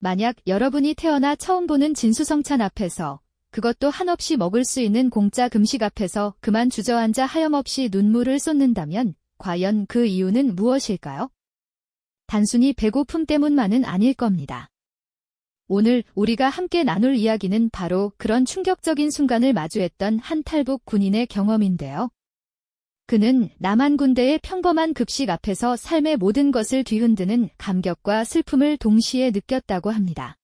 만약 여러분이 태어나 처음 보는 진수성찬 앞에서, 그것도 한없이 먹을 수 있는 공짜 금식 앞에서 그만 주저앉아 하염없이 눈물을 쏟는다면 과연 그 이유는 무엇일까요? 단순히 배고픔 때문만은 아닐 겁니다. 오늘 우리가 함께 나눌 이야기는 바로 그런 충격적인 순간을 마주했던 한 탈북 군인의 경험인데요. 그는 남한 군대의 평범한 급식 앞에서 삶의 모든 것을 뒤흔드는 감격과 슬픔을 동시에 느꼈다고 합니다.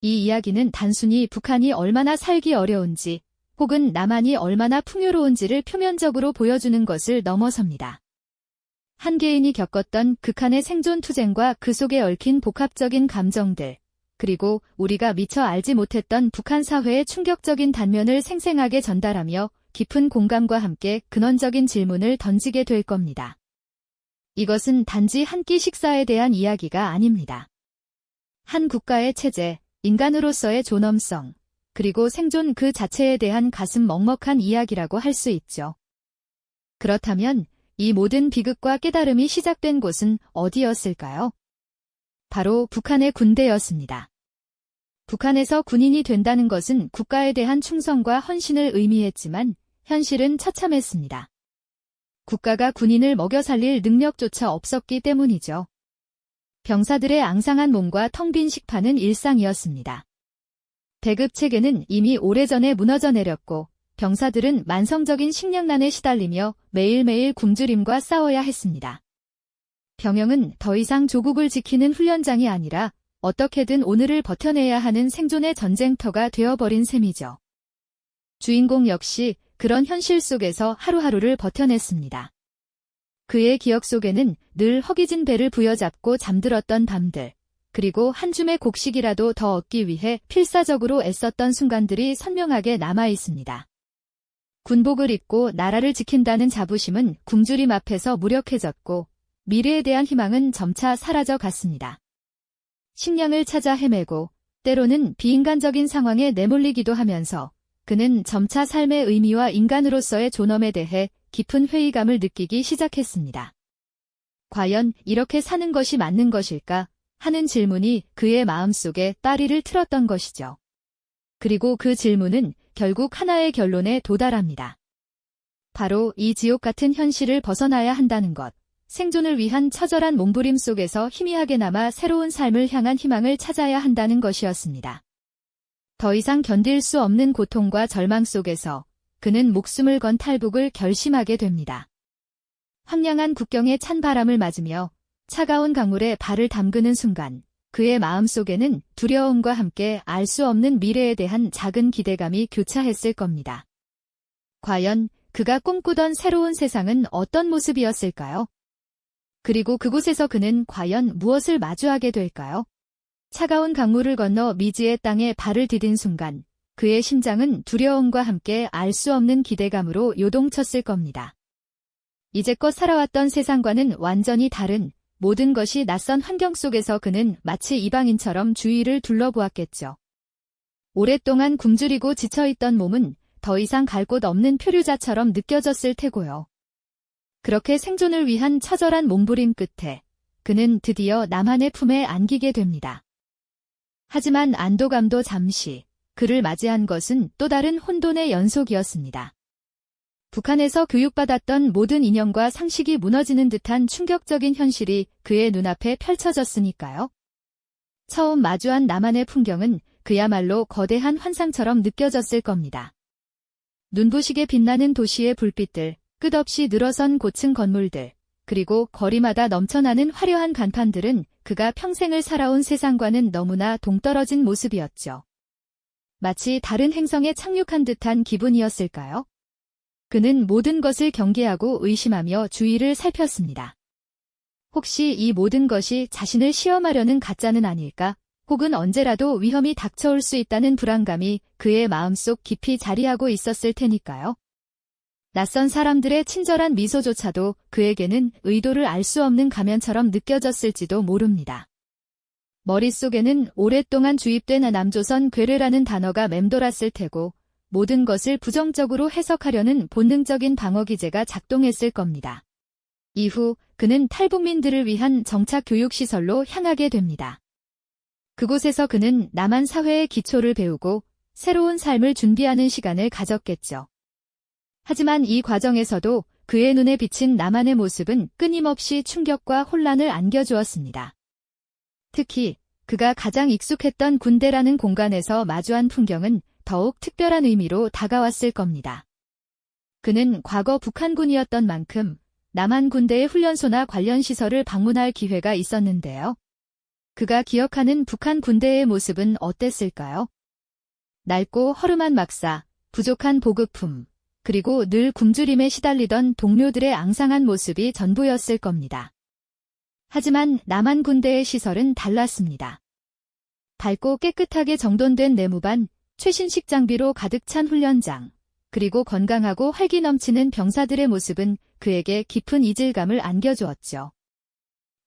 이 이야기는 단순히 북한이 얼마나 살기 어려운지 혹은 남한이 얼마나 풍요로운지를 표면적으로 보여주는 것을 넘어섭니다. 한 개인이 겪었던 극한의 생존 투쟁과 그 속에 얽힌 복합적인 감정들, 그리고 우리가 미처 알지 못했던 북한 사회의 충격적인 단면을 생생하게 전달하며 깊은 공감과 함께 근원적인 질문을 던지게 될 겁니다. 이것은 단지 한 끼 식사에 대한 이야기가 아닙니다. 한 국가의 체제, 인간으로서의 존엄성, 그리고 생존 그 자체에 대한 가슴 먹먹한 이야기라고 할 수 있죠. 그렇다면 이 모든 비극과 깨달음이 시작된 곳은 어디였을까요? 바로 북한의 군대였습니다. 북한에서 군인이 된다는 것은 국가에 대한 충성과 헌신을 의미했지만 현실은 처참했습니다. 국가가 군인을 먹여 살릴 능력조차 없었기 때문이죠. 병사들의 앙상한 몸과 텅 빈 식판은 일상이었습니다. 배급 체계는 이미 오래전에 무너져 내렸고 병사들은 만성적인 식량난에 시달리며 매일매일 굶주림과 싸워야 했습니다. 병영은 더 이상 조국을 지키는 훈련장이 아니라 어떻게든 오늘을 버텨내야 하는 생존의 전쟁터가 되어버린 셈이죠. 주인공 역시 그런 현실 속에서 하루하루를 버텨냈습니다. 그의 기억 속에는 늘 허기진 배를 부여잡고 잠들었던 밤들, 그리고 한 줌의 곡식이라도 더 얻기 위해 필사적으로 애썼던 순간들이 선명하게 남아 있습니다. 군복을 입고 나라를 지킨다는 자부심은 굶주림 앞에서 무력해졌고 미래에 대한 희망은 점차 사라져 갔습니다. 식량을 찾아 헤매고 때로는 비인간적인 상황에 내몰리기도 하면서 그는 점차 삶의 의미와 인간으로서의 존엄에 대해 깊은 회의감을 느끼기 시작했습니다. 과연 이렇게 사는 것이 맞는 것일까 하는 질문이 그의 마음속에 따리를 틀었던 것이죠. 그리고 그 질문은 결국 하나의 결론에 도달합니다. 바로 이 지옥 같은 현실을 벗어나야 한다는 것, 생존을 위한 처절한 몸부림 속에서 희미하게 남아 새로운 삶을 향한 희망을 찾아야 한다는 것이었습니다. 더 이상 견딜 수 없는 고통과 절망 속에서 그는 목숨을 건 탈북을 결심하게 됩니다. 황량한 국경의 찬 바람을 맞으며 차가운 강물에 발을 담그는 순간 그의 마음속에는 두려움과 함께 알 수 없는 미래에 대한 작은 기대감이 교차했을 겁니다. 과연 그가 꿈꾸던 새로운 세상은 어떤 모습이었을까요? 그리고 그곳에서 그는 과연 무엇을 마주하게 될까요? 차가운 강물을 건너 미지의 땅에 발을 디딘 순간 그의 심장은 두려움과 함께 알 수 없는 기대감으로 요동쳤을 겁니다. 이제껏 살아왔던 세상과는 완전히 다른 모든 것이 낯선 환경 속에서 그는 마치 이방인처럼 주위를 둘러보았겠죠. 오랫동안 굶주리고 지쳐있던 몸은 더 이상 갈 곳 없는 표류자처럼 느껴졌을 테고요. 그렇게 생존을 위한 처절한 몸부림 끝에 그는 드디어 남한의 품에 안기게 됩니다. 하지만 안도감도 잠시, 그를 맞이한 것은 또 다른 혼돈의 연속이었습니다. 북한에서 교육받았던 모든 이념과 상식이 무너지는 듯한 충격적인 현실이 그의 눈앞에 펼쳐졌으니까요. 처음 마주한 남한의 풍경은 그야말로 거대한 환상처럼 느껴졌을 겁니다. 눈부시게 빛나는 도시의 불빛들, 끝없이 늘어선 고층 건물들, 그리고 거리마다 넘쳐나는 화려한 간판들은 그가 평생을 살아온 세상과는 너무나 동떨어진 모습이었죠. 마치 다른 행성에 착륙한 듯한 기분이었을까요? 그는 모든 것을 경계하고 의심하며 주위를 살폈습니다. 혹시 이 모든 것이 자신을 시험하려는 가짜는 아닐까? 혹은 언제라도 위험이 닥쳐올 수 있다는 불안감이 그의 마음속 깊이 자리하고 있었을 테니까요. 낯선 사람들의 친절한 미소조차도 그에게는 의도를 알 수 없는 가면처럼 느껴졌을지도 모릅니다. 머릿속에는 오랫동안 주입된 남조선 괴뢰라는 단어가 맴돌았을 테고 모든 것을 부정적으로 해석하려는 본능적인 방어기제가 작동했을 겁니다. 이후 그는 탈북민들을 위한 정착 교육시설로 향하게 됩니다. 그곳에서 그는 남한 사회의 기초를 배우고 새로운 삶을 준비하는 시간을 가졌겠죠. 하지만 이 과정에서도 그의 눈에 비친 남한의 모습은 끊임없이 충격과 혼란을 안겨주었습니다. 특히 그가 가장 익숙했던 군대라는 공간에서 마주한 풍경은 더욱 특별한 의미로 다가왔을 겁니다. 그는 과거 북한군이었던 만큼 남한 군대의 훈련소나 관련 시설을 방문할 기회가 있었는데요. 그가 기억하는 북한 군대의 모습은 어땠을까요? 낡고 허름한 막사, 부족한 보급품, 그리고 늘 굶주림에 시달리던 동료들의 앙상한 모습이 전부였을 겁니다. 하지만 남한 군대의 시설은 달랐습니다. 밝고 깨끗하게 정돈된 내무반, 최신식 장비로 가득 찬 훈련장, 그리고 건강하고 활기 넘치는 병사들의 모습은 그에게 깊은 이질감을 안겨주었죠.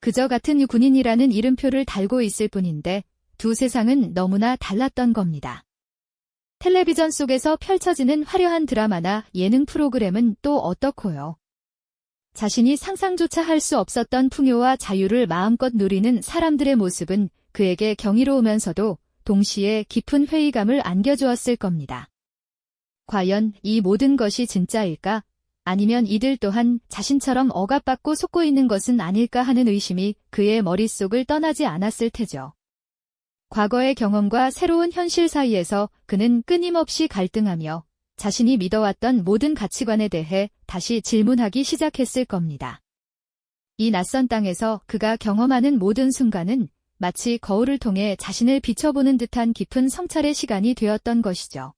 그저 같은 군인이라는 이름표를 달고 있을 뿐인데 두 세상은 너무나 달랐던 겁니다. 텔레비전 속에서 펼쳐지는 화려한 드라마나 예능 프로그램은 또 어떻고요? 자신이 상상조차 할 수 없었던 풍요와 자유를 마음껏 누리는 사람들의 모습은 그에게 경이로우면서도 동시에 깊은 회의감을 안겨주었을 겁니다. 과연 이 모든 것이 진짜일까? 아니면 이들 또한 자신처럼 억압받고 속고 있는 것은 아닐까 하는 의심이 그의 머릿속을 떠나지 않았을 테죠. 과거의 경험과 새로운 현실 사이에서 그는 끊임없이 갈등하며 자신이 믿어왔던 모든 가치관에 대해 다시 질문하기 시작했을 겁니다. 이 낯선 땅에서 그가 경험하는 모든 순간은 마치 거울을 통해 자신을 비춰보는 듯한 깊은 성찰의 시간이 되었던 것이죠.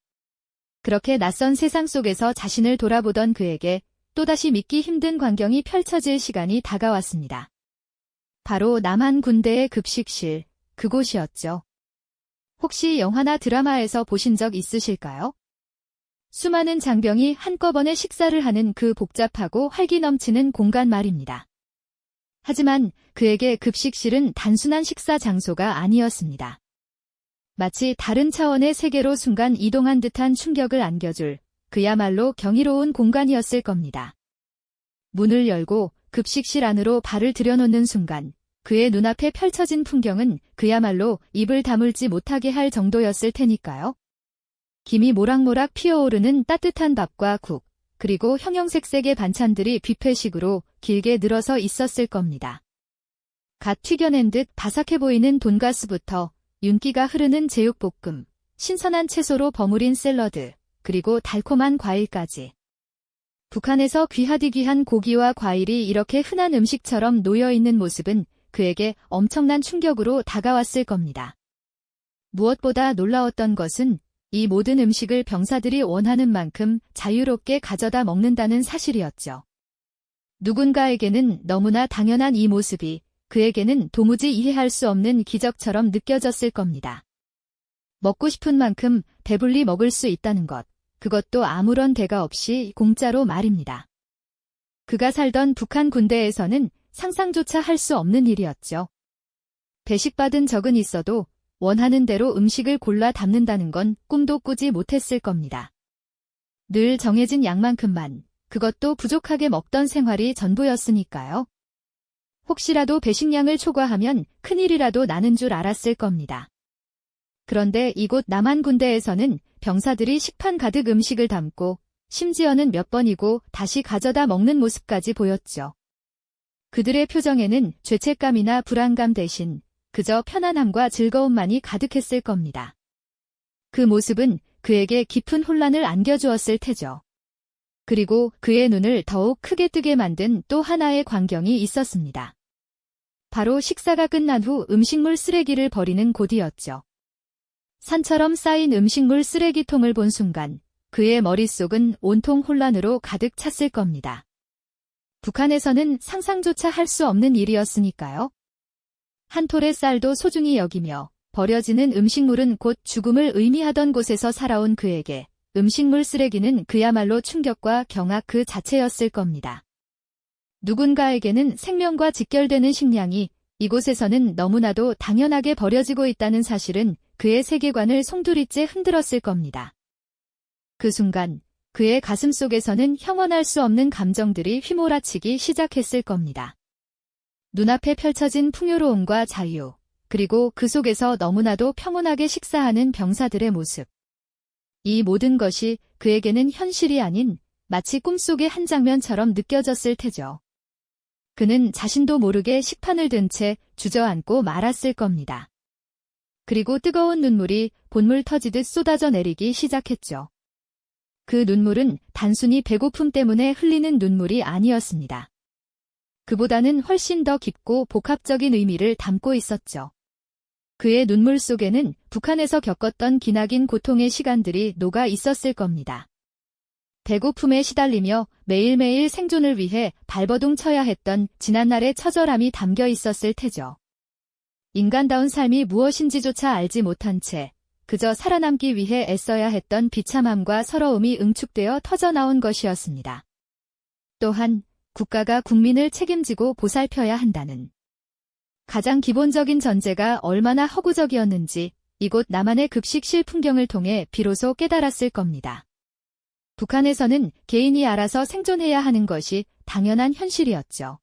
그렇게 낯선 세상 속에서 자신을 돌아보던 그에게 또다시 믿기 힘든 광경이 펼쳐질 시간이 다가왔습니다. 바로 남한 군대의 급식실, 그곳이었죠. 혹시 영화나 드라마에서 보신 적 있으실까요? 수많은 장병이 한꺼번에 식사를 하는 그 복잡하고 활기 넘치는 공간 말입니다. 하지만 그에게 급식실은 단순한 식사 장소가 아니었습니다. 마치 다른 차원의 세계로 순간 이동한 듯한 충격을 안겨줄 그야말로 경이로운 공간이었을 겁니다. 문을 열고 급식실 안으로 발을 들여놓는 순간 그의 눈앞에 펼쳐진 풍경은 그야말로 입을 다물지 못하게 할 정도였을 테니까요. 김이 모락모락 피어오르는 따뜻한 밥과 국, 그리고 형형색색의 반찬들이 뷔페식으로 길게 늘어서 있었을 겁니다. 갓 튀겨낸 듯 바삭해 보이는 돈가스부터 윤기가 흐르는 제육볶음, 신선한 채소로 버무린 샐러드, 그리고 달콤한 과일까지. 북한에서 귀하디 귀한 고기와 과일이 이렇게 흔한 음식처럼 놓여있는 모습은 그에게 엄청난 충격으로 다가왔을 겁니다. 무엇보다 놀라웠던 것은 이 모든 음식을 병사들이 원하는 만큼 자유롭게 가져다 먹는다는 사실이었죠. 누군가에게는 너무나 당연한 이 모습이 그에게는 도무지 이해할 수 없는 기적처럼 느껴졌을 겁니다. 먹고 싶은 만큼 배불리 먹을 수 있다는 것, 그것도 아무런 대가 없이 공짜로 말입니다. 그가 살던 북한 군대에서는 상상조차 할 수 없는 일이었죠. 배식받은 적은 있어도 원하는 대로 음식을 골라 담는다는 건 꿈도 꾸지 못했을 겁니다. 늘 정해진 양만큼만, 그것도 부족하게 먹던 생활이 전부였으니까요. 혹시라도 배식량을 초과하면 큰일이라도 나는 줄 알았을 겁니다. 그런데 이곳 남한 군대에서는 병사들이 식판 가득 음식을 담고 심지어는 몇 번이고 다시 가져다 먹는 모습까지 보였죠. 그들의 표정에는 죄책감이나 불안감 대신 그저 편안함과 즐거움만이 가득했을 겁니다. 그 모습은 그에게 깊은 혼란을 안겨주었을 테죠. 그리고 그의 눈을 더욱 크게 뜨게 만든 또 하나의 광경이 있었습니다. 바로 식사가 끝난 후 음식물 쓰레기를 버리는 곳이었죠. 산처럼 쌓인 음식물 쓰레기통을 본 순간 그의 머릿속은 온통 혼란으로 가득 찼을 겁니다. 북한에서는 상상조차 할 수 없는 일이었으니까요. 한 톨의 쌀도 소중히 여기며 버려지는 음식물은 곧 죽음을 의미하던 곳에서 살아온 그에게 음식물 쓰레기는 그야말로 충격과 경악 그 자체였을 겁니다. 누군가에게는 생명과 직결되는 식량이 이곳에서는 너무나도 당연하게 버려지고 있다는 사실은 그의 세계관을 송두리째 흔들었을 겁니다. 그 순간 그의 가슴 속에서는 형언할 수 없는 감정들이 휘몰아치기 시작했을 겁니다. 눈앞에 펼쳐진 풍요로움과 자유, 그리고 그 속에서 너무나도 평온하게 식사하는 병사들의 모습. 이 모든 것이 그에게는 현실이 아닌 마치 꿈속의 한 장면처럼 느껴졌을 테죠. 그는 자신도 모르게 식판을 든 채 주저앉고 말았을 겁니다. 그리고 뜨거운 눈물이 본물 터지듯 쏟아져 내리기 시작했죠. 그 눈물은 단순히 배고픔 때문에 흘리는 눈물이 아니었습니다. 그보다는 훨씬 더 깊고 복합적인 의미를 담고 있었죠. 그의 눈물 속에는 북한에서 겪었던 기나긴 고통의 시간들이 녹아 있었을 겁니다. 배고픔에 시달리며 매일매일 생존을 위해 발버둥 쳐야 했던 지난날의 처절함이 담겨 있었을 테죠. 인간다운 삶이 무엇인지조차 알지 못한 채 그저 살아남기 위해 애써야 했던 비참함과 서러움이 응축되어 터져나온 것이었습니다. 또한 국가가 국민을 책임지고 보살펴야 한다는 가장 기본적인 전제가 얼마나 허구적이었는지 이곳 남한의 급식실 풍경을 통해 비로소 깨달았을 겁니다. 북한에서는 개인이 알아서 생존해야 하는 것이 당연한 현실이었죠.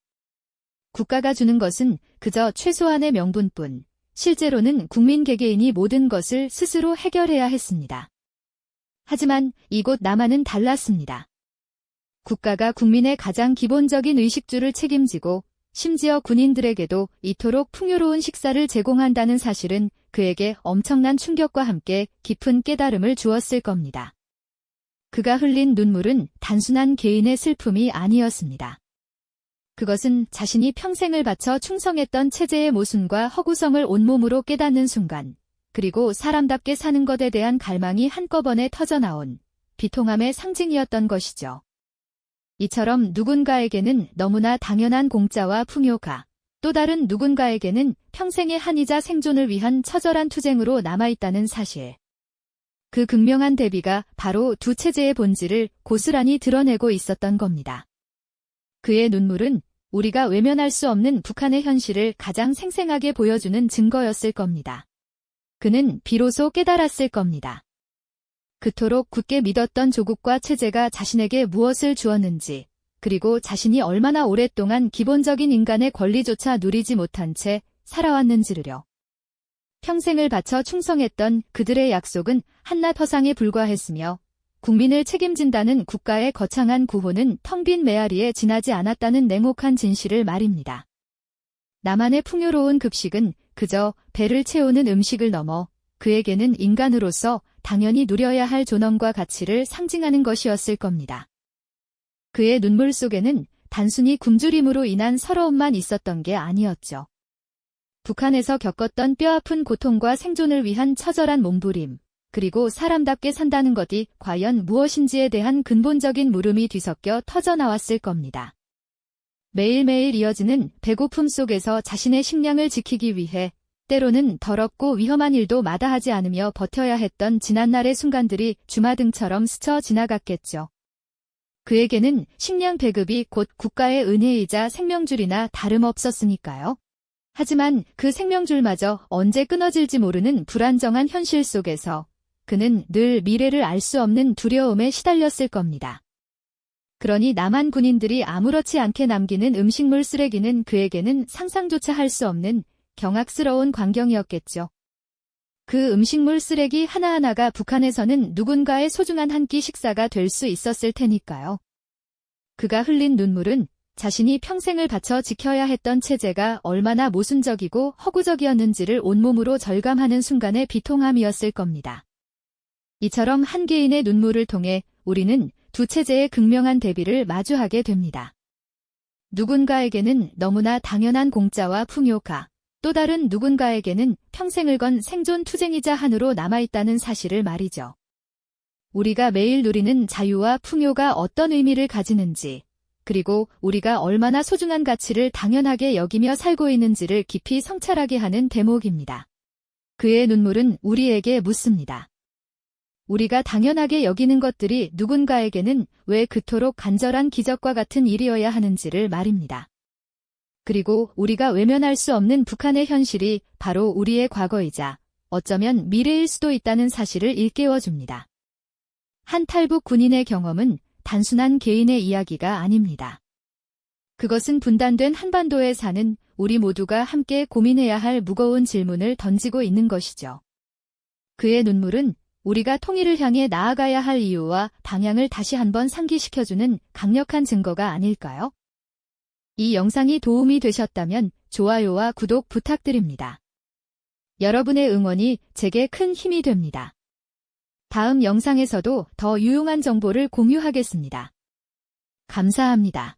국가가 주는 것은 그저 최소한의 명분뿐, 실제로는 국민 개개인이 모든 것을 스스로 해결해야 했습니다. 하지만 이곳 남한은 달랐습니다. 국가가 국민의 가장 기본적인 의식주를 책임지고 심지어 군인들에게도 이토록 풍요로운 식사를 제공한다는 사실은 그에게 엄청난 충격과 함께 깊은 깨달음을 주었을 겁니다. 그가 흘린 눈물은 단순한 개인의 슬픔이 아니었습니다. 그것은 자신이 평생을 바쳐 충성했던 체제의 모순과 허구성을 온몸으로 깨닫는 순간, 그리고 사람답게 사는 것에 대한 갈망이 한꺼번에 터져나온 비통함의 상징이었던 것이죠. 이처럼 누군가에게는 너무나 당연한 공짜와 풍요가, 또 다른 누군가에게는 평생의 한이자 생존을 위한 처절한 투쟁으로 남아있다는 사실. 그 극명한 대비가 바로 두 체제의 본질을 고스란히 드러내고 있었던 겁니다. 그의 눈물은 우리가 외면할 수 없는 북한의 현실을 가장 생생하게 보여주는 증거였을 겁니다. 그는 비로소 깨달았을 겁니다. 그토록 굳게 믿었던 조국과 체제가 자신에게 무엇을 주었는지, 그리고 자신이 얼마나 오랫동안 기본적인 인간의 권리조차 누리지 못한 채 살아왔는지를요. 평생을 바쳐 충성했던 그들의 약속은 한낱 허상에 불과했으며 국민을 책임진다는 국가의 거창한 구호는 텅 빈 메아리에 지나지 않았다는 냉혹한 진실을 말입니다. 남한의 풍요로운 급식은 그저 배를 채우는 음식을 넘어 그에게는 인간으로서 당연히 누려야 할 존엄과 가치를 상징하는 것이었을 겁니다. 그의 눈물 속에는 단순히 굶주림으로 인한 서러움만 있었던 게 아니었죠. 북한에서 겪었던 뼈아픈 고통과 생존을 위한 처절한 몸부림, 그리고 사람답게 산다는 것이 과연 무엇인지에 대한 근본적인 물음이 뒤섞여 터져나왔을 겁니다. 매일매일 이어지는 배고픔 속에서 자신의 식량을 지키기 위해 때로는 더럽고 위험한 일도 마다하지 않으며 버텨야 했던 지난날의 순간들이 주마등처럼 스쳐 지나갔겠죠. 그에게는 식량 배급이 곧 국가의 은혜이자 생명줄이나 다름없었으니까요. 하지만 그 생명줄마저 언제 끊어질지 모르는 불안정한 현실 속에서 그는 늘 미래를 알 수 없는 두려움에 시달렸을 겁니다. 그러니 남한 군인들이 아무렇지 않게 남기는 음식물 쓰레기는 그에게는 상상조차 할 수 없는 경악스러운 광경이었겠죠. 그 음식물 쓰레기 하나하나가 북한에서는 누군가의 소중한 한 끼 식사가 될 수 있었을 테니까요. 그가 흘린 눈물은 자신이 평생을 바쳐 지켜야 했던 체제가 얼마나 모순적이고 허구적이었는지를 온몸으로 절감하는 순간의 비통함이었을 겁니다. 이처럼 한 개인의 눈물을 통해 우리는 두 체제의 극명한 대비를 마주하게 됩니다. 누군가에게는 너무나 당연한 공짜와 풍요가, 또 다른 누군가에게는 평생을 건 생존 투쟁이자 한으로 남아있다는 사실을 말이죠. 우리가 매일 누리는 자유와 풍요가 어떤 의미를 가지는지, 그리고 우리가 얼마나 소중한 가치를 당연하게 여기며 살고 있는지를 깊이 성찰하게 하는 대목입니다. 그의 눈물은 우리에게 묻습니다. 우리가 당연하게 여기는 것들이 누군가에게는 왜 그토록 간절한 기적과 같은 일이어야 하는지를 말입니다. 그리고 우리가 외면할 수 없는 북한의 현실이 바로 우리의 과거이자 어쩌면 미래일 수도 있다는 사실을 일깨워줍니다. 한 탈북 군인의 경험은 단순한 개인의 이야기가 아닙니다. 그것은 분단된 한반도에 사는 우리 모두가 함께 고민해야 할 무거운 질문을 던지고 있는 것이죠. 그의 눈물은 우리가 통일을 향해 나아가야 할 이유와 방향을 다시 한번 상기시켜주는 강력한 증거가 아닐까요? 이 영상이 도움이 되셨다면 좋아요와 구독 부탁드립니다. 여러분의 응원이 제게 큰 힘이 됩니다. 다음 영상에서도 더 유용한 정보를 공유하겠습니다. 감사합니다.